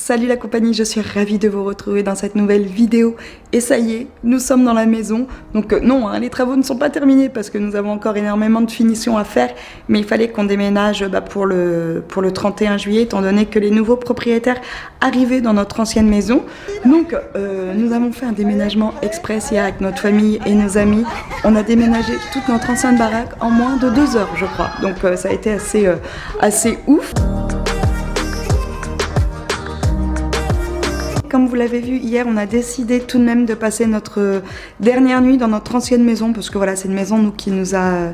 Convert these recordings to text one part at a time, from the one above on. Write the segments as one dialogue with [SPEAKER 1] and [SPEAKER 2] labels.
[SPEAKER 1] Salut la compagnie, je suis ravie de vous retrouver dans cette nouvelle vidéo. Et ça y est, nous sommes dans la maison. Donc non, les travaux ne sont pas terminés parce que nous avons encore énormément de finitions à faire. Mais il fallait qu'on déménage pour le 31 juillet, étant donné que les nouveaux propriétaires arrivaient dans notre ancienne maison. Donc nous avons fait un déménagement express hier avec notre famille et nos amis. On a déménagé toute notre ancienne baraque en moins de 2 heures, je crois. Donc ça a été assez ouf. Comme vous l'avez vu hier, on a décidé tout de même de passer notre dernière nuit dans notre ancienne maison parce que voilà, c'est une maison qui nous a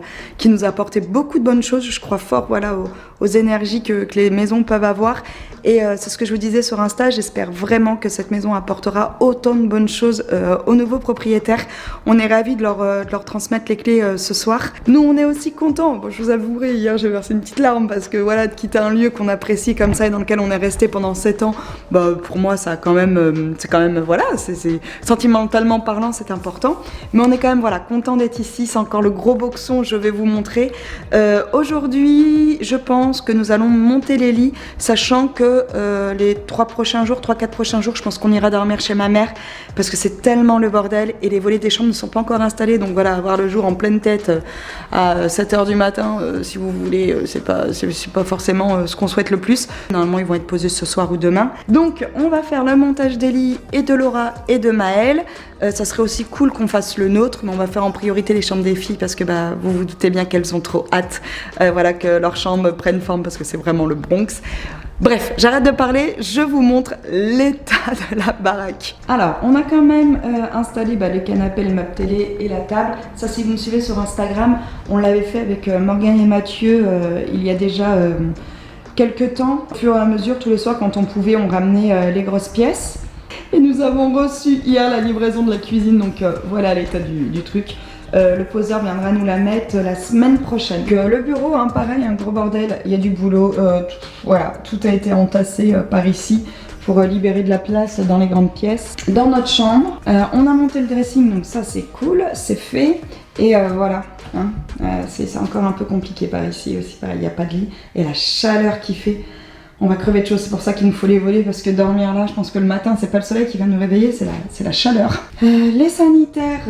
[SPEAKER 1] apporté beaucoup de bonnes choses. Je crois fort voilà, aux énergies que les maisons peuvent avoir. Et c'est ce que je vous disais sur Insta, j'espère vraiment que cette maison apportera autant de bonnes choses aux nouveaux propriétaires. On est ravis de leur transmettre les clés ce soir. Nous, on est aussi contents. Bon, je vous avouerai, hier, j'ai versé une petite larme parce que voilà, de quitter un lieu qu'on apprécie comme ça et dans lequel on est resté pendant 7 ans, pour moi, ça a quand même, c'est quand même, voilà, c'est sentimentalement parlant, c'est important. Mais on est quand même, voilà, content d'être ici. C'est encore le gros boxon, je vais vous montrer. Aujourd'hui, je pense que nous allons monter les lits, sachant que les 3-4 prochains jours, je pense qu'on ira dormir chez ma mère parce que c'est tellement le bordel et les volets des chambres ne sont pas encore installés. Donc voilà, avoir le jour en pleine tête à 7h du matin, si vous voulez, c'est pas forcément ce qu'on souhaite le plus. Normalement, ils vont être posés ce soir ou demain. Donc, on va faire le montage des lits et de Laura et de Maëlle. Ça serait aussi cool qu'on fasse le nôtre, mais on va faire en priorité les chambres des filles parce que vous vous doutez bien qu'elles ont trop hâte voilà, que leur chambre prenne forme parce que c'est vraiment le Bronx. Bref, j'arrête de parler, je vous montre l'état de la baraque. Alors, on a quand même installé le canapé, le meuble télé et la table. Ça, si vous me suivez sur Instagram, on l'avait fait avec Morgane et Mathieu il y a déjà quelques temps. Au fur et à mesure, tous les soirs, quand on pouvait, on ramenait les grosses pièces. Et nous avons reçu hier la livraison de la cuisine, donc voilà l'état du truc. Le poseur viendra nous la mettre la semaine prochaine. Le bureau, pareil, un gros bordel, il y a du boulot. Voilà, tout a été entassé par ici pour libérer de la place dans les grandes pièces. Dans notre chambre, on a monté le dressing, donc ça c'est cool, c'est fait. Et voilà, c'est encore un peu compliqué par ici aussi, pareil, il n'y a pas de lit. Et la chaleur qu'il fait, on va crever de chaud, c'est pour ça qu'il nous faut les volets, parce que dormir là, je pense que le matin, c'est pas le soleil qui va nous réveiller, c'est la chaleur. Les sanitaires,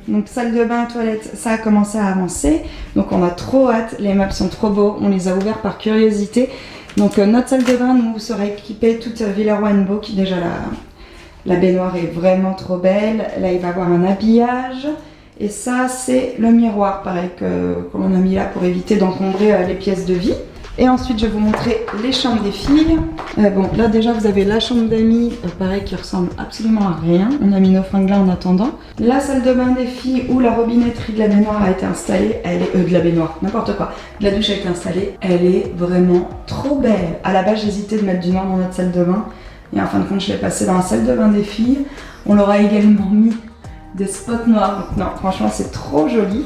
[SPEAKER 1] donc salle de bain, toilette, ça a commencé à avancer. Donc on a trop hâte, les meubles sont trop beaux, on les a ouverts par curiosité. Donc notre salle de bain nous sera équipée toute Villeroy & Beau, qui déjà la baignoire est vraiment trop belle. Là il va y avoir un habillage. Et ça c'est le miroir, pareil, qu'on a mis là pour éviter d'encombrer les pièces de vie. Et ensuite, je vais vous montrer les chambres des filles. Bon, là déjà, vous avez la chambre d'amis, pareil, qui ressemble absolument à rien. On a mis nos fringues là en attendant. La salle de bain des filles où la robinetterie de la baignoire a été installée. Elle est de la baignoire, n'importe quoi. De la douche a été installée. Elle est vraiment trop belle. À la base, j'hésitais de mettre du noir dans notre salle de bain. Et en fin de compte, je l'ai passée dans la salle de bain des filles. On leur a également mis des spots noirs. Donc non, franchement, c'est trop joli.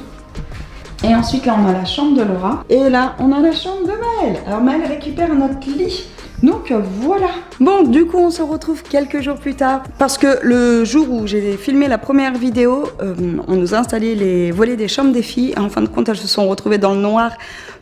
[SPEAKER 1] Et ensuite là on a la chambre de Laura. Et là on a la chambre de Maëlle. Alors Maëlle récupère notre lit. Donc voilà. Bon, du coup on se retrouve quelques jours plus tard. Parce que le jour où j'ai filmé la première vidéo, on nous a installé les volets des chambres des filles. En fin de compte elles se sont retrouvées dans le noir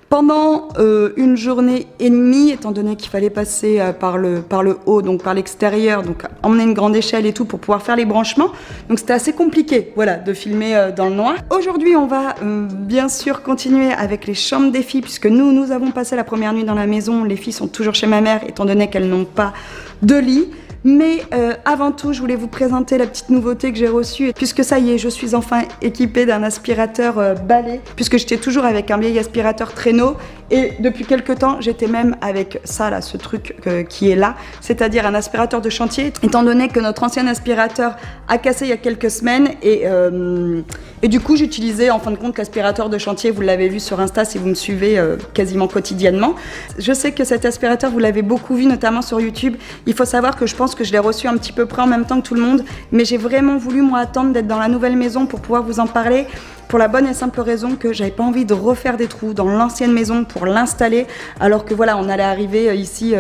[SPEAKER 1] pendant une journée et demie, étant donné qu'il fallait passer par le haut, donc par l'extérieur, donc emmener une grande échelle et tout pour pouvoir faire les branchements. Donc c'était assez compliqué, voilà, de filmer dans le noir. Aujourd'hui, on va bien sûr continuer avec les chambres des filles, puisque nous avons passé la première nuit dans la maison. Les filles sont toujours chez ma mère, étant donné qu'elles n'ont pas de lit. Mais avant tout, je voulais vous présenter la petite nouveauté que j'ai reçue. Puisque ça y est, je suis enfin équipée d'un aspirateur balai. Puisque j'étais toujours avec un vieil aspirateur traîneau. Et depuis quelques temps, j'étais même avec ça, là, ce truc qui est là. C'est-à-dire un aspirateur de chantier. Étant donné que notre ancien aspirateur a cassé il y a quelques semaines. Et du coup, j'utilisais en fin de compte l'aspirateur de chantier. Vous l'avez vu sur Insta si vous me suivez quasiment quotidiennement. Je sais que cet aspirateur, vous l'avez beaucoup vu, notamment sur YouTube. Il faut savoir que je pense que je l'ai reçu un petit peu près en même temps que tout le monde. Mais j'ai vraiment voulu, moi, attendre d'être dans la nouvelle maison pour pouvoir vous en parler. pour la bonne et simple raison que j'avais pas envie de refaire des trous dans l'ancienne maison pour l'installer, alors que voilà, on allait arriver ici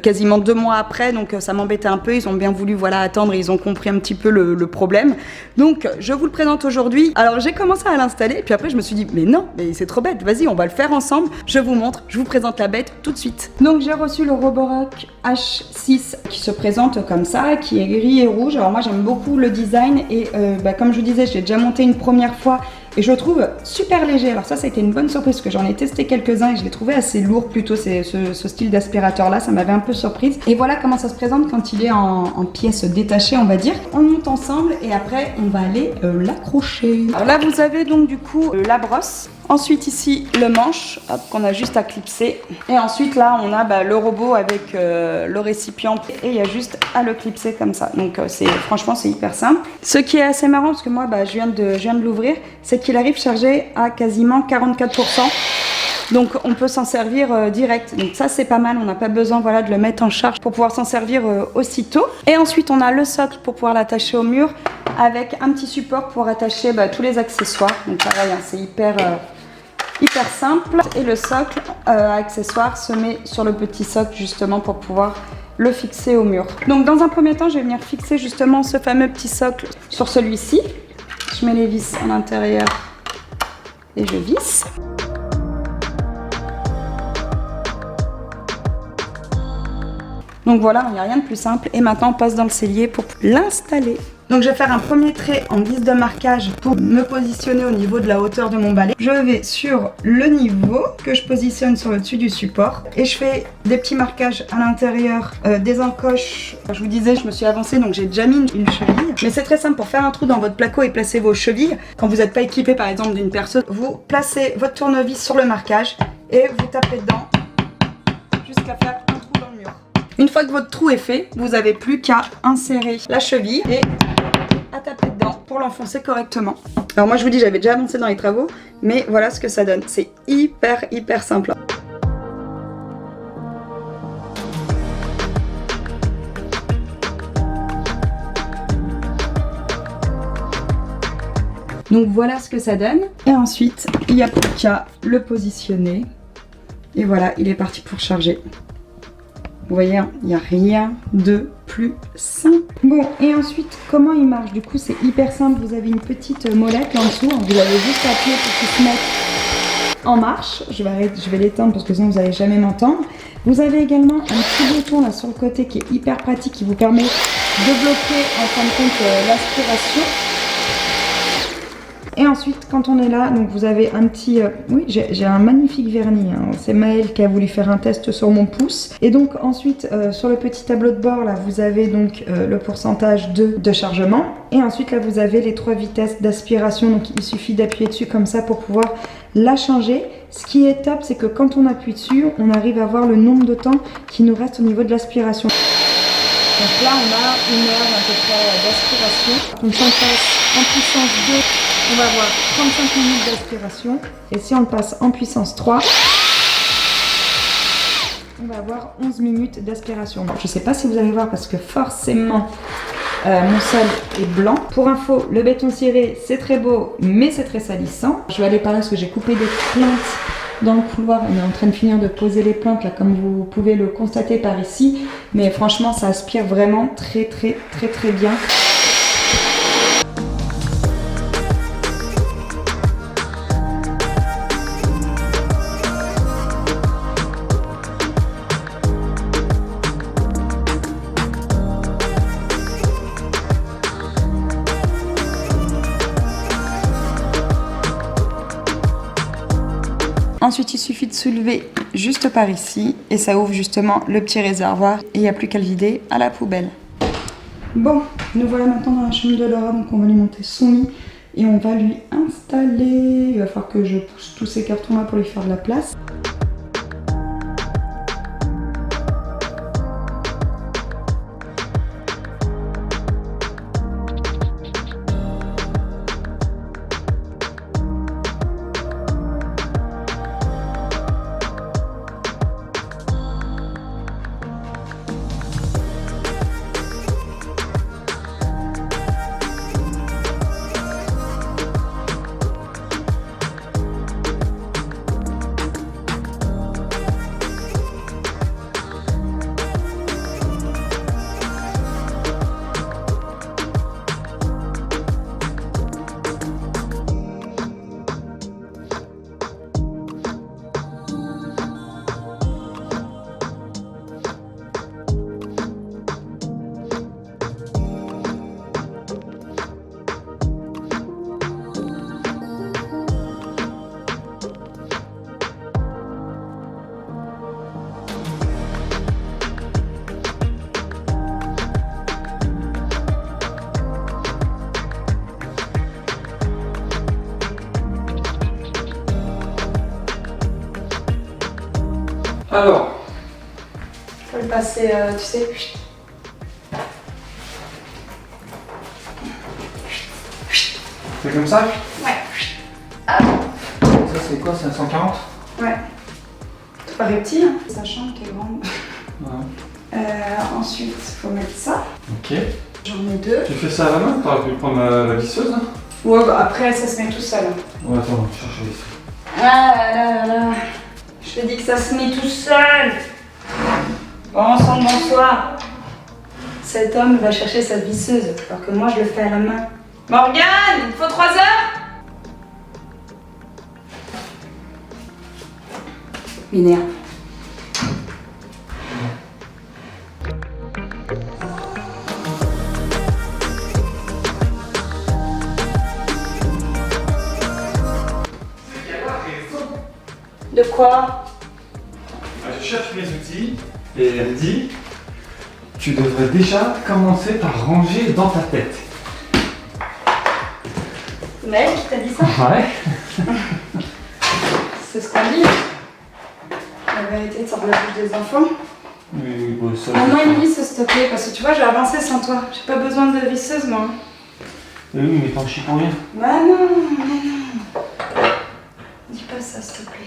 [SPEAKER 1] quasiment 2 mois après, donc ça m'embêtait un peu. Ils ont bien voulu voilà attendre et ils ont compris un petit peu le problème. Donc je vous le présente aujourd'hui. Alors j'ai commencé à l'installer, puis après je me suis dit mais non, mais c'est trop bête, vas-y on va le faire ensemble. Je vous montre, je vous présente la bête tout de suite. Donc j'ai reçu le Roborock H6 qui se présente comme ça, qui est gris et rouge. Alors moi j'aime beaucoup le design et comme je vous disais, je l'ai déjà monté une première fois et je le trouve super léger. Alors ça a été une bonne surprise parce que j'en ai testé quelques-uns et je l'ai trouvé assez lourd plutôt, ce style d'aspirateur là, ça m'avait un peu surprise. Et voilà comment ça se présente quand il est en pièces détachées, on va dire. On le monte ensemble et après on va aller l'accrocher. Alors là vous avez donc du coup la brosse. Ensuite ici le manche qu'on a juste à clipser. Et ensuite là on a le robot avec le récipient et il y a juste à le clipser comme ça. Donc franchement c'est hyper simple. Ce qui est assez marrant parce que moi je viens de l'ouvrir, c'est qu'il arrive chargé à quasiment 44%. Donc on peut s'en servir direct. Donc ça c'est pas mal, on n'a pas besoin voilà, de le mettre en charge pour pouvoir s'en servir aussitôt. Et ensuite on a le socle pour pouvoir l'attacher au mur avec un petit support pour attacher tous les accessoires. Donc pareil, c'est hyper simple. Et le socle accessoire se met sur le petit socle justement pour pouvoir le fixer au mur. Donc dans un premier temps je vais venir fixer justement ce fameux petit socle sur celui-ci. Je mets les vis à l'intérieur et je visse. Donc voilà, il n'y a rien de plus simple. Et maintenant, on passe dans le cellier pour l'installer. Donc je vais faire un premier trait en guise de marquage pour me positionner au niveau de la hauteur de mon balai. Je vais sur le niveau que je positionne sur le dessus du support. Et je fais des petits marquages à l'intérieur, des encoches. Je vous disais, je me suis avancée, donc j'ai déjà mis une cheville. Mais c'est très simple, pour faire un trou dans votre placo et placer vos chevilles, quand vous n'êtes pas équipé par exemple d'une perceuse, vous placez votre tournevis sur le marquage et vous tapez dedans jusqu'à faire un trou dans le mur. Une fois que votre trou est fait, vous n'avez plus qu'à insérer la cheville et à taper dedans pour l'enfoncer correctement. Alors moi je vous dis, j'avais déjà avancé dans les travaux, mais voilà ce que ça donne. C'est hyper simple. Donc voilà ce que ça donne. Et ensuite, il n'y a plus qu'à le positionner. Et voilà, il est parti pour charger. Vous voyez, il n'y a rien de plus simple. Bon, et ensuite, comment il marche? Du coup, c'est hyper simple. Vous avez une petite molette en dessous. Vous avez juste à appuyer pour qu'il se mette en marche. Je vais l'éteindre parce que sinon vous n'allez jamais m'entendre. Vous avez également un petit bouton là sur le côté qui est hyper pratique, qui vous permet de bloquer en fin de compte l'aspiration. Et ensuite, quand on est là, donc vous avez un petit... oui, j'ai un magnifique vernis. Hein. C'est Maëlle qui a voulu faire un test sur mon pouce. Et donc ensuite, sur le petit tableau de bord, là, vous avez donc le pourcentage de chargement. Et ensuite, là, vous avez les 3 vitesses d'aspiration. Donc il suffit d'appuyer dessus comme ça pour pouvoir la changer. Ce qui est top, c'est que quand on appuie dessus, on arrive à voir le nombre de temps qui nous reste au niveau de l'aspiration. Donc là, on a 1 heure à peu près d'aspiration. Donc si on passe en puissance 2, on va avoir 35 minutes d'aspiration. Et si on le passe en puissance 3, on va avoir 11 minutes d'aspiration. Je ne sais pas si vous allez voir parce que forcément, mon sol est blanc. Pour info, le béton ciré, c'est très beau, mais c'est très salissant. Je vais aller par là parce que j'ai coupé des plantes dans le couloir. On est en train de finir de poser les plantes, là, comme vous pouvez le constater par ici. Mais franchement, ça aspire vraiment très bien. Ensuite, il suffit de soulever juste par ici et ça ouvre justement le petit réservoir et il n'y a plus qu'à le vider à la poubelle. Bon, nous voilà maintenant dans la chambre de Laura, donc on va lui monter son lit et on va lui installer. Il va falloir que je pousse tous ces cartons là pour lui faire de la place.
[SPEAKER 2] Alors.
[SPEAKER 1] Faut le passer, tu sais.
[SPEAKER 2] C'est comme ça?
[SPEAKER 1] Ouais.
[SPEAKER 2] Ça c'est quoi? C'est un 140?
[SPEAKER 1] Ouais. Tout paraît petit, hein. Sa chambre qui est grande.
[SPEAKER 2] Ouais.
[SPEAKER 1] Ensuite, faut mettre ça.
[SPEAKER 2] Ok.
[SPEAKER 1] J'en ai 2.
[SPEAKER 2] Tu fais ça à la main? T'aurais pu prendre la visseuse? Hein?
[SPEAKER 1] Ouais, bah après, ça se met tout seul.
[SPEAKER 2] Ouais, attends, je cherche la visseuse.
[SPEAKER 1] Ah là là là. Je te dis que ça se met tout seul. Bon sang, bonsoir. Cet homme va chercher sa visseuse, alors que moi je le fais à la main. Morgane, il faut 3 heures. M'énerve. De quoi?
[SPEAKER 2] Je cherche mes outils et elle dit tu devrais déjà commencer par ranger dans ta tête.
[SPEAKER 1] C'est elle qui t'a dit ça?
[SPEAKER 2] Ouais.
[SPEAKER 1] C'est ce qu'on dit. La vérité sort de la bouche des enfants.
[SPEAKER 2] Oui, bon, ça.
[SPEAKER 1] Au moins une visseuse, s'il te plaît, parce que tu vois, j'ai avancé sans toi. J'ai pas besoin de visseuse, moi.
[SPEAKER 2] Oui, mais t'en chies pour rien.
[SPEAKER 1] Bah non, mais non. Dis pas ça, s'il te plaît.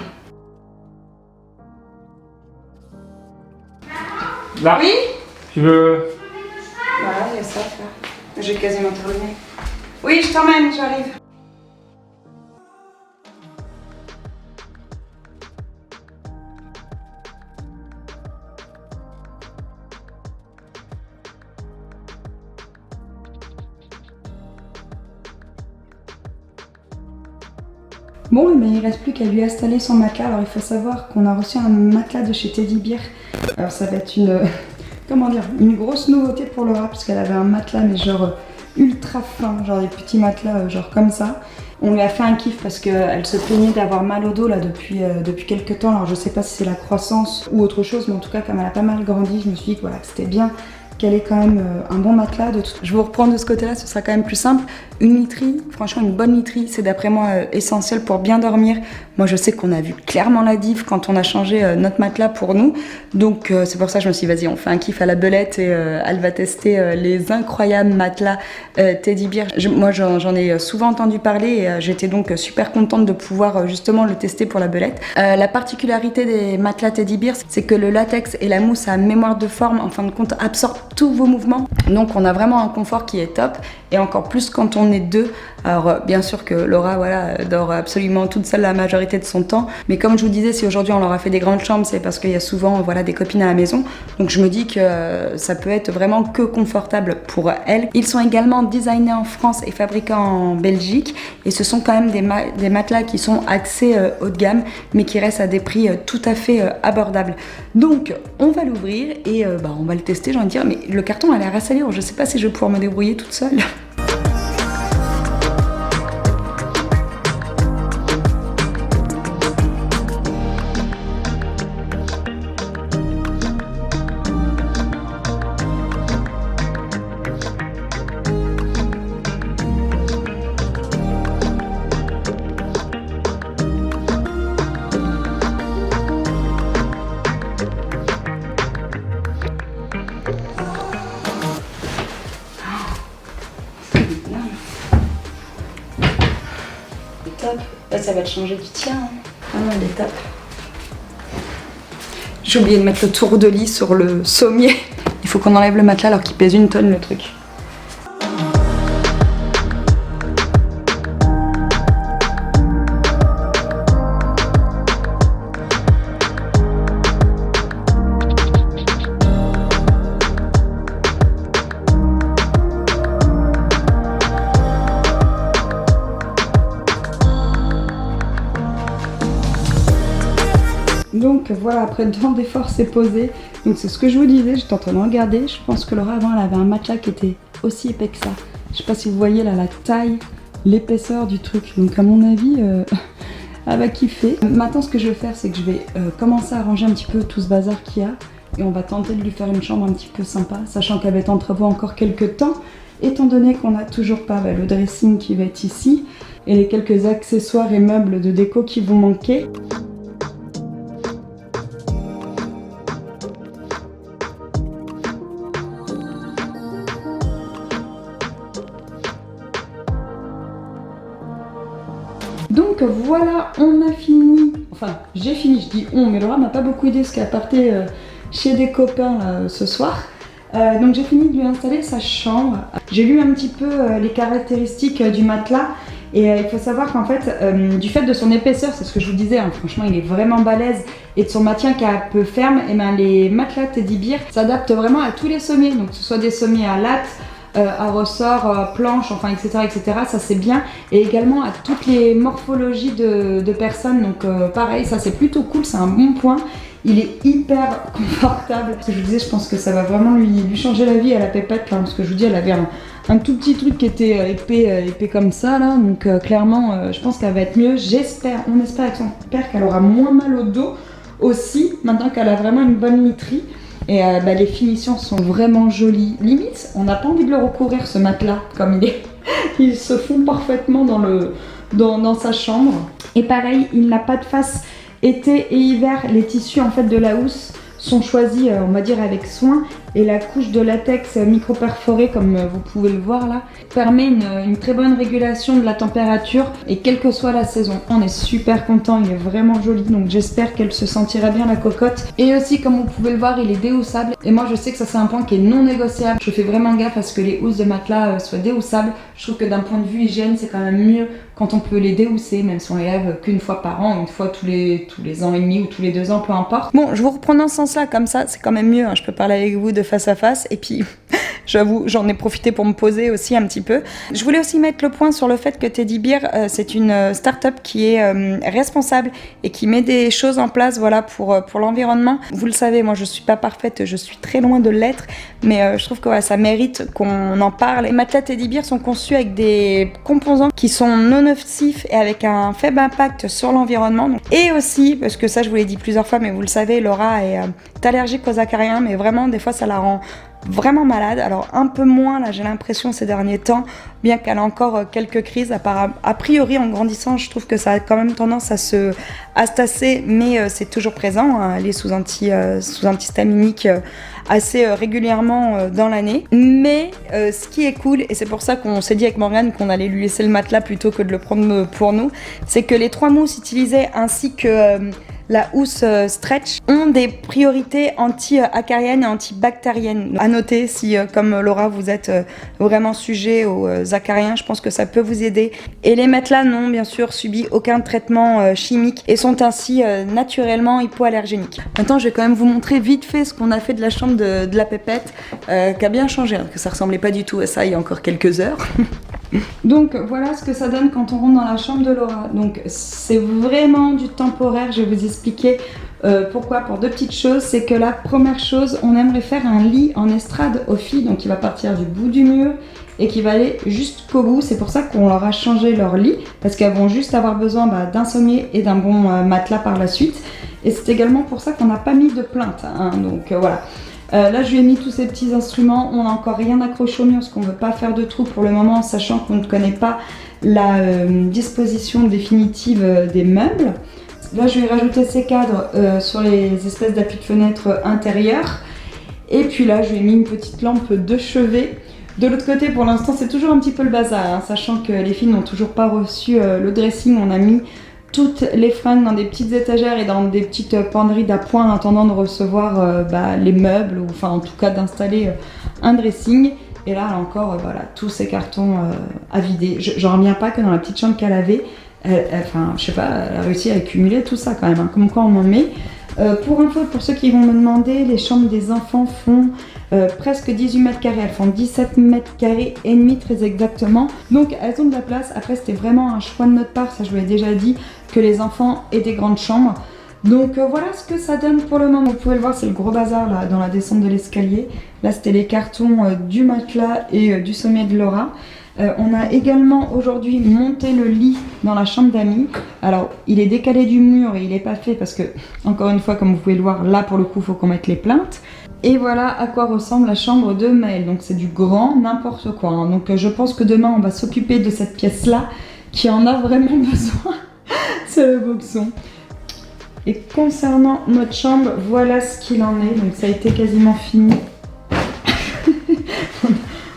[SPEAKER 2] Là.
[SPEAKER 1] Oui?
[SPEAKER 2] Tu veux.
[SPEAKER 1] Voilà, il y a ça à faire. J'ai quasiment terminé. Oui, je t'emmène, j'arrive. Bon, mais il reste plus qu'à lui installer son matelas. Alors il faut savoir qu'on a reçu un matelas de chez Teddy Bear. Alors ça va être une, comment dire, une grosse nouveauté pour Laura, parce qu'elle avait un matelas mais genre ultra fin, genre des petits matelas genre comme ça. On lui a fait un kiff parce qu'elle se plaignait d'avoir mal au dos là depuis quelques temps. Alors je sais pas si c'est la croissance ou autre chose, mais en tout cas comme elle a pas mal grandi, je me suis dit que voilà, c'était bien qu'elle ait quand même un bon matelas. Je vais vous reprendre de ce côté-là, ce sera quand même plus simple. Une literie, franchement une bonne literie, c'est d'après moi essentiel pour bien dormir. Moi je sais qu'on a vu clairement la diff quand on a changé notre matelas pour nous. Donc c'est pour ça que je me suis dit vas-y on fait un kiff à la belette et elle va tester les incroyables matelas Teddy Bear. Moi j'en ai souvent entendu parler et j'étais donc super contente de pouvoir justement le tester pour la belette. La particularité des matelas Teddy Bear, c'est que le latex et la mousse à mémoire de forme en fin de compte absorbent tous vos mouvements. Donc on a vraiment un confort qui est top et encore plus quand on est deux. Alors bien sûr que Laura voilà, dort absolument toute seule la majorité de son temps, mais comme je vous disais, si aujourd'hui on leur a fait des grandes chambres, c'est parce qu'il y a souvent voilà, des copines à la maison, donc je me dis que ça peut être vraiment que confortable pour elles. Ils sont également designés en France et fabriqués en Belgique, et ce sont quand même des matelas qui sont axés haut de gamme, mais qui restent à des prix tout à fait abordables. Donc on va l'ouvrir et on va le tester, j'ai envie de dire, mais le carton a l'air assez lourd, je sais pas si je vais pouvoir me débrouiller toute seule. Top. Là, ça va te changer du tien. Hein. Ah non, il est top. J'ai oublié de mettre le tour de lit sur le sommier. Il faut qu'on enlève le matelas alors qu'il pèse 1 tonne le truc. Donc voilà, après 2 ans d'efforts, c'est posé. Donc c'est ce que je vous disais, j'étais en train de regarder. Je pense que Laura, avant, elle avait un matelas qui était aussi épais que ça. Je sais pas si vous voyez là la taille, l'épaisseur du truc. Donc à mon avis, elle va kiffer. Maintenant, ce que je vais faire, c'est que je vais commencer à ranger un petit peu tout ce bazar qu'il y a. Et on va tenter de lui faire une chambre un petit peu sympa, sachant qu'elle va être en travaux encore quelques temps. Étant donné qu'on n'a toujours pas le dressing qui va être ici, et les quelques accessoires et meubles de déco qui vont manquer. Donc voilà, on a fini, enfin j'ai fini, je dis on, mais Laura m'a pas beaucoup aidé parce qu'elle partait chez des copains là, ce soir. Donc j'ai fini de lui installer sa chambre. J'ai lu un petit peu les caractéristiques du matelas et il faut savoir qu'en fait, du fait de son épaisseur, c'est ce que je vous disais, hein, franchement il est vraiment balèze, et de son maintien qui est un peu ferme, et ben les matelas Teddy Bear s'adaptent vraiment à tous les sommiers, donc que ce soit des sommiers à latte, à ressort, planche, enfin etc. Ça c'est bien, et également à toutes les morphologies de personnes, donc pareil, ça c'est plutôt cool, c'est un bon point. Il est hyper confortable. Ce que je vous disais, je pense que ça va vraiment lui changer la vie à la pépette, là, parce que je vous dis, elle avait un tout petit truc qui était épais comme ça là, donc clairement je pense qu'elle va être mieux. On espère avec son père qu'elle aura moins mal au dos aussi, maintenant qu'elle a vraiment une bonne literie. Et les finitions sont vraiment jolies. Limite, on n'a pas envie de le recouvrir ce matelas, comme il est. Il se fond parfaitement dans sa chambre. Et pareil, il n'a pas de face été et hiver. Les tissus en fait de la housse sont choisis, on va dire, avec soin. Et la couche de latex micro-perforée, comme vous pouvez le voir là, permet une très bonne régulation de la température, et quelle que soit la saison. On est super content, il est vraiment joli, donc j'espère qu'elle se sentira bien, la cocotte. Et aussi, comme vous pouvez le voir, il est déhoussable, et moi je sais que ça c'est un point qui est non négociable. Je fais vraiment gaffe à ce que les housses de matelas soient déhoussables. Je trouve que d'un point de vue hygiène, c'est quand même mieux quand on peut les déhousser, même si on les lave qu'une fois par an, une fois tous les ans et demi ou tous les 2 ans, peu importe. Bon, je vous reprends dans ce sens-là, comme ça, c'est quand même mieux, hein. Je peux parler avec vous de face à face, et puis j'avoue, j'en ai profité pour me poser aussi un petit peu. Je voulais aussi mettre le point sur le fait que Teddy Bear, c'est une start-up qui est responsable et qui met des choses en place, voilà, pour l'environnement. Vous le savez, moi je suis pas parfaite, je suis très loin de l'être, mais je trouve que voilà, ça mérite qu'on en parle. Les matelas Teddy Bear sont conçus avec des composants qui sont non nocifs et avec un faible impact sur l'environnement. Et aussi, parce que ça je vous l'ai dit plusieurs fois, mais vous le savez, Laura est allergique aux acariens, mais vraiment des fois ça la rend vraiment malade. Alors un peu moins là, j'ai l'impression, ces derniers temps, bien qu'elle a encore quelques crises. A priori, en grandissant, je trouve que ça a quand même tendance à se tasser, mais c'est toujours présent, hein. Elle est sous antihistaminique assez régulièrement dans l'année. Mais ce qui est cool, et c'est pour ça qu'on s'est dit avec Morgane qu'on allait lui laisser le matelas plutôt que de le prendre pour nous, c'est que les 3 mousses utilisées ainsi que la housse stretch ont des priorités anti-acariennes et antibactériennes. À noter, si comme Laura vous êtes vraiment sujet aux acariens, je pense que ça peut vous aider. Et les matelas n'ont bien sûr subi aucun traitement chimique et sont ainsi naturellement hypoallergéniques. Maintenant, je vais quand même vous montrer vite fait ce qu'on a fait de la chambre de la pépette, qui a bien changé, hein, que ça ressemblait pas du tout à ça il y a encore quelques heures. Donc voilà ce que ça donne quand on rentre dans la chambre de Laura. Donc c'est vraiment du temporaire, je vais vous expliquer pourquoi, pour 2 petites choses. C'est que la première chose, on aimerait faire un lit en estrade aux filles, donc qui va partir du bout du mur et qui va aller jusqu'au bout. C'est pour ça qu'on leur a changé leur lit, parce qu'elles vont juste avoir besoin d'un sommier et d'un bon matelas par la suite. Et c'est également pour ça qu'on n'a pas mis de plainte, hein. Donc voilà. Là je lui ai mis tous ces petits instruments, on n'a encore rien accroché au mur parce qu'on ne veut pas faire de trous pour le moment, sachant qu'on ne connaît pas la disposition définitive des meubles. Là je lui ai rajouté ces cadres sur les espèces d'appui de fenêtre intérieurs. Et puis là je lui ai mis une petite lampe de chevet. De l'autre côté, pour l'instant c'est toujours un petit peu le bazar, hein, sachant que les filles n'ont toujours pas reçu le dressing. On a mis toutes les fringues dans des petites étagères et dans des petites penderies d'appoint en attendant de recevoir les meubles, ou enfin en tout cas d'installer un dressing. Et là encore, voilà, tous ces cartons à vider. J'en reviens pas que dans la petite chambre qu'elle avait, enfin je sais pas, elle a réussi à accumuler tout ça quand même, hein, comme quoi on en met. Pour info, pour ceux qui vont me demander, les chambres des enfants font presque 18 mètres carrés, elles font 17 mètres carrés et demi très exactement, donc elles ont de la place. Après c'était vraiment un choix de notre part, ça je vous l'ai déjà dit, que les enfants aient des grandes chambres. Donc voilà ce que ça donne pour le moment. Vous pouvez le voir, c'est le gros bazar là dans la descente de l'escalier. Là c'était les cartons du matelas et du sommier de Laura. On a également aujourd'hui monté le lit dans la chambre d'amis. Alors il est décalé du mur et il n'est pas fait parce que, encore une fois, comme vous pouvez le voir, là pour le coup il faut qu'on mette les plaintes. Et voilà à quoi ressemble la chambre de Maëlle. Donc c'est du grand n'importe quoi, hein. Donc je pense que demain on va s'occuper de cette pièce là qui en a vraiment besoin. C'est le boxon. Et concernant notre chambre, voilà ce qu'il en est. Donc ça a été quasiment fini.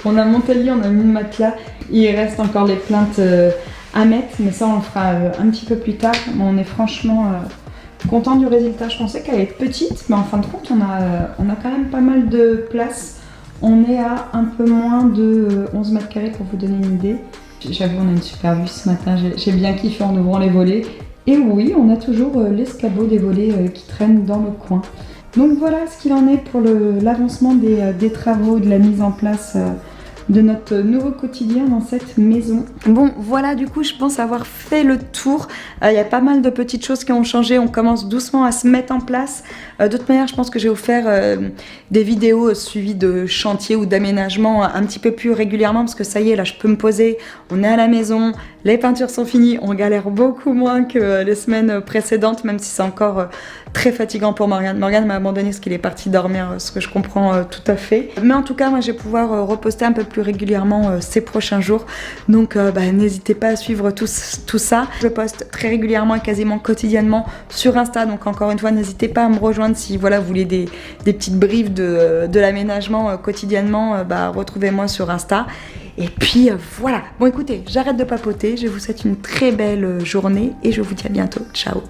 [SPEAKER 1] On a monté le lit, on a mis le matelas. Il reste encore les plaintes à mettre, mais ça on le fera un petit peu plus tard. Mais on est franchement content du résultat. Je pensais qu'elle allait être petite, mais en fin de compte on a quand même pas mal de place. On est à un peu moins de 11 mètres carrés pour vous donner une idée. J'avoue, on a une super vue ce matin, j'ai bien kiffé en ouvrant les volets. Et oui, on a toujours l'escabeau des volets qui traînent dans le coin. Donc voilà ce qu'il en est pour l'avancement des travaux, de la mise en place de notre nouveau quotidien dans cette maison. Bon, voilà, du coup, je pense avoir fait le tour. Il y a pas mal de petites choses qui ont changé. On commence doucement à se mettre en place. De toute manière, je pense que je vais vous faire des vidéos suivies de chantier ou d'aménagement un petit peu plus régulièrement parce que ça y est, là, je peux me poser. On est à la maison, les peintures sont finies. On galère beaucoup moins que les semaines précédentes, même si c'est encore très fatigant pour Morgane. Morgane m'a abandonné parce qu'il est parti dormir, ce que je comprends tout à fait. Mais en tout cas, moi, je vais pouvoir reposter un peu plus régulièrement ces prochains jours. Donc, n'hésitez pas à suivre tout ça. Je poste très régulièrement et quasiment quotidiennement sur Insta. Donc, encore une fois, n'hésitez pas à me rejoindre si voilà, vous voulez des petites briefs de l'aménagement quotidiennement. Retrouvez-moi sur Insta. Et puis voilà. Bon, écoutez, j'arrête de papoter. Je vous souhaite une très belle journée et je vous dis à bientôt. Ciao.